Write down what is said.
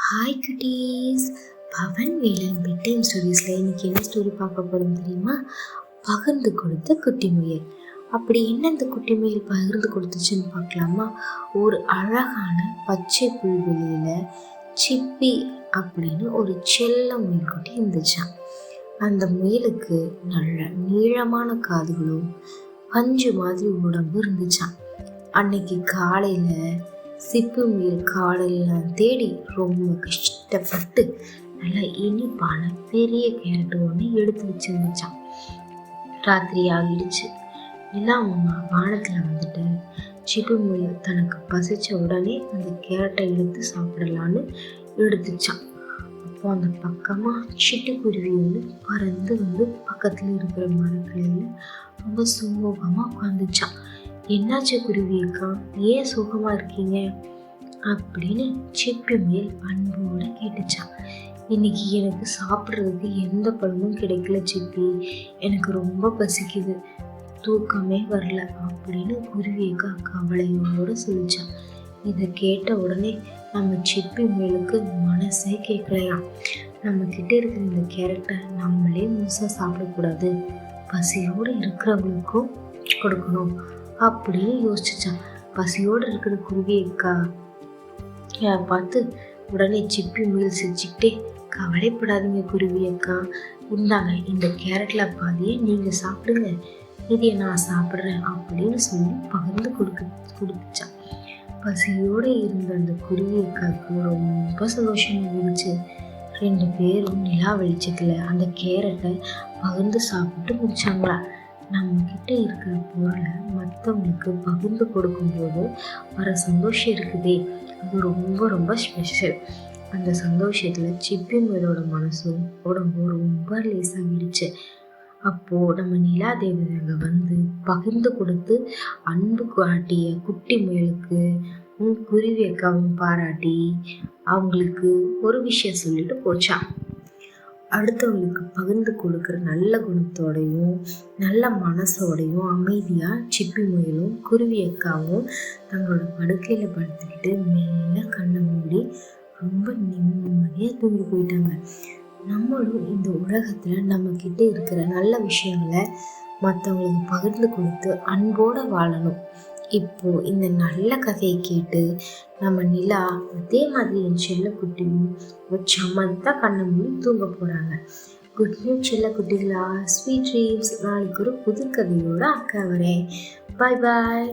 Hi குட்டீஸ், Pawan Velan bed time ஸ்டோரிஸில் இன்றைக்கி என்ன ஸ்டோரி பார்க்க போகிறோம் தெரியுமா? பகிர்ந்து கொடுத்த குட்டி முயல். அப்படி என்ன இந்த குட்டி முயல் பகிர்ந்து கொடுத்துச்சுன்னு பார்க்கலாமா? ஒரு அழகான பச்சை புல்வெளியில் சிப்பி அப்படின்னு ஒரு செல்ல முயல் குட்டி இருந்துச்சான். அந்த முயலுக்கு நல்ல நீளமான காதுகளும் பஞ்சு மாதிரி உடம்பு இருந்துச்சான். அன்னைக்கு காலையில் சிப்பு முயல் காடெல்லாம் தேடி ரொம்ப கஷ்டப்பட்டு நல்லா இனிப்பான பெரிய கேரட் ஒன்று எடுத்து வச்சிருந்துச்சான். ராத்திரி ஆகிடுச்சு. நிலாமம்மா வானத்தில் வந்துட்டு சிப்பு முயல் தனக்கு பசிச்ச உடனே அந்த கேரட்டை எடுத்து சாப்பிடலான்னு எடுத்துச்சான். அப்போ அந்த பக்கமாக சிட்டுக்குருவி ஒன்று பறந்து வந்து பக்கத்தில் இருக்கிற மரக்கிளையில் ரொம்ப சோகமாக உட்காந்துச்சான். என்னாச்சு குருவியக்கா, ஏன் சோகமாக இருக்கீங்க அப்படின்னு சிப்பி முயல் அன்போடு கேட்டுச்சான். இன்னைக்கு எனக்கு சாப்பிட்றதுக்கு எந்த பழமும் கிடைக்கல சிப்பி, எனக்கு ரொம்ப பசிக்குது, தூக்கமே வரல அப்படின்னு குருவியக்கா கவலையோடு சொல்லிச்சான். இதை கேட்ட உடனே நம்ம சிப்பி முயலுக்கு மனசே கேட்கலையாம். நம்ம கிட்ட இருக்கிற இந்த கேரட்டை நம்மளே முழுசாக சாப்பிடக்கூடாது, பசியோடு இருக்கிறவங்களுக்கும் கொடுக்கணும் அப்படின்னு யோசிச்சான். பசியோடு இருக்கிற குருவியக்கா பார்த்து உடனே சிப்பி முயல் சிரிச்சுக்கிட்டே, கவலைப்படாதீங்க குருவியக்கா, இந்தாங்க இந்த கேரட்டில் பாதியை நீங்கள் சாப்பிடுங்க, இதையை நான் சாப்பிட்றேன் அப்படின்னு சொல்லி பகிர்ந்து கொடுத்துச்சான். பசியோடு இருந்த அந்த குருவியக்காவுக்கு ரொம்ப சந்தோஷமாக இருந்துச்சு. 2 பேரும் நிலா வெளிச்சத்தில் அந்த கேரட்டை பகிர்ந்து சாப்பிட்டு முடிச்சாங்களா. நம்மக்கிட்ட இருக்கிற பொருளை மற்றவங்களுக்கு பகிர்ந்து கொடுக்கும்போது வர சந்தோஷம் இருக்குதே, அது ரொம்ப ரொம்ப ஸ்பெஷல். அந்த சந்தோஷத்தில் சிப்பி முயலோட மனசும் உடம்பும் ரொம்ப லேசாகிடுச்சு. அப்போது நம்ம நிலா தேவதை வந்து பகிர்ந்து கொடுத்து அன்பு காட்டிய குட்டி முயலுக்கு குருவி அக்காவும் பாராட்டி அவங்களுக்கு ஒரு விஷயம் சொல்லிட்டு போச்சான். அடுத்தவங்களுக்கு பகிர்ந்து கொடுக்குற நல்ல குணத்தோடையும் நல்ல மனசோடையும் அமைதியாக சிப்பி முயலும் குருவி அக்காவும் தங்களோட படுக்கையில் படுத்துக்கிட்டு மெல்ல கண்ணை மூடி ரொம்ப நிம்மதியாக தூங்கி போயிட்டாங்க. நம்மளும் இந்த உலகத்தில் நம்மக்கிட்ட இருக்கிற நல்ல விஷயங்களை மற்றவங்களுக்கு பகிர்ந்து கொடுத்து அன்போடு வாழணும். இப்போது இந்த நல்ல கதையை கேட்டு நம்ம நிலா அதே மாதிரி என் செல்லக்குட்டியும் சமத்தான் கண்ணை மூடி தூங்க போகிறாங்க. குட் நைட் செல்லக்குட்டிகளா, ஸ்வீட் ட்ரீம்ஸ். நாளைக்கு ஒரு புது கதையோட அக்கா வரேன். பாய் பாய்.